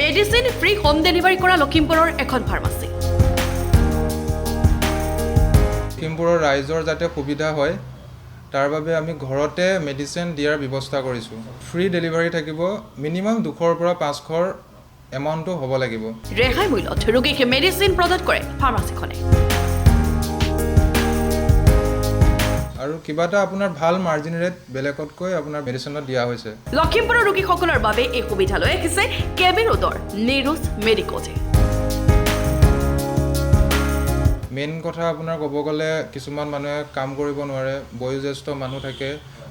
Medicine free home delivery কৰা লখিমপুৰৰ এখন ফাৰ্মাচী। লখিমপুৰৰ ৰাইজৰ যাতে সুবিধা হয় তাৰ বাবে আমি ঘৰতে মেডিচিন দিয়াৰ ব্যৱস্থা কৰিছোঁ। ফ্ৰী ডেলিভাৰী থাকিব, মিনিমাম 200ৰ পৰা 500ৰ এমাউণ্টটো হ'ব লাগিব। ৰেহাই মূল্যত ৰোগীক মেডিচিন প্ৰদান কৰে ফাৰ্মাচীখনে। আৰু কিবা এটা আপোনাৰ ভাল মাৰ্জিন ৰেট বেলেগতকৈ আপোনাৰ মেডিচিনত দিয়া হৈছে। লখিমপুৰৰ ৰোগীসকলৰ বাবে এই সুবিধা লৈ আহিছে কেবি ৰোডৰ নিৰোজ মেডিকোজে। মেইন কথা আপোনাৰ ক'ব গ'লে কিছুমান মানুহে কাম কৰিব নোৱাৰে, বয়োজ্যেষ্ঠ মানুহ থাকে,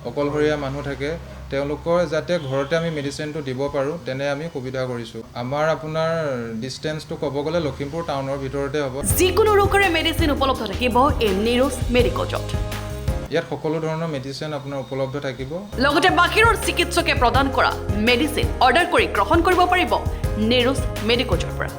অকলশৰীয়া মানুহ থাকে, তেওঁলোকৰ যাতে ঘৰতে আমি মেডিচিনটো দিব পাৰোঁ তেনে আমি সুবিধা কৰিছোঁ। আমাৰ আপোনাৰ ডিষ্টেঞ্চটো ক'ব গ'লে লখিমপুৰ টাউনৰ ভিতৰতে হ'ব। যিকোনো ৰোগৰে মেডিচিন উপলব্ধ থাকিব এই নিৰোজ মেডিকোজত। ইয়াত সকলো ধৰণৰ মেডিচিন আপোনাৰ উপলব্ধ থাকিব। লগতে বাহিৰৰ চিকিৎসকে প্ৰদান কৰা মেডিচিন অৰ্ডাৰ কৰি গ্ৰহণ কৰিব পাৰিব নিৰোজ মেডিকোজৰ পৰা।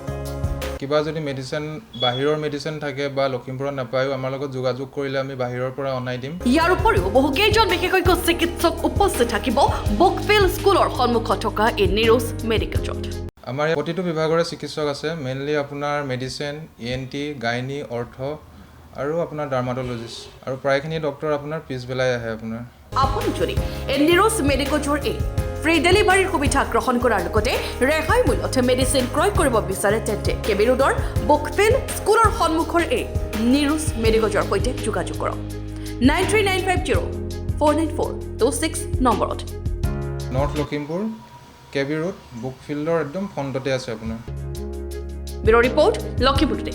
কিবা যদি মেডিচিন বাহিৰৰ মেডিচিন থাকে বা লখিমপুৰত নাপায়ো আমাৰ লগত যোগাযোগ কৰিলে আমি বাহিৰৰ পৰা অনাই দিম। ইয়াৰ উপৰিও বহুকেইজন বিশেষজ্ঞ চিকিৎসক উপস্থিত থাকিব বুকফিল্ড স্কুলৰ সন্মুখত থকা এই নিৰোজ মেডিকোজত। আমাৰ প্ৰতিটো বিভাগৰে চিকিৎসক আছে, মেইনলি আপোনাৰ মেডিচিন, ENT, গাইনী, অৰ্থ আৰু আপোনাৰ ডাৰ্মাটলজিষ্ট, আৰু প্ৰায়খিনি ডক্টৰ আপোনাৰ পিছবেলাই আহে। আপুনি যদি এই নিৰোজ মেডিকোজৰ এই ফ্ৰী ডেলিভাৰীৰ সুবিধা গ্ৰহণ কৰাৰ লগতে ৰেহাই মূল্যত মেডিচিন ক্ৰয় কৰিব বিচাৰে তেন্তে কেবি ৰোডৰ বুকফিল্ড স্কুলৰ সন্মুখৰ এই নিৰোজ মেডিকোজৰ সৈতে যোগাযোগ কৰক 9395049426 নম্বৰত। নৰ্থ লখিমপুৰ কেবি ৰোড বুকফিল্ডৰ একদম ফ্ৰণ্টতে আছে আপোনাৰ। Bureau report Lakhimpur today.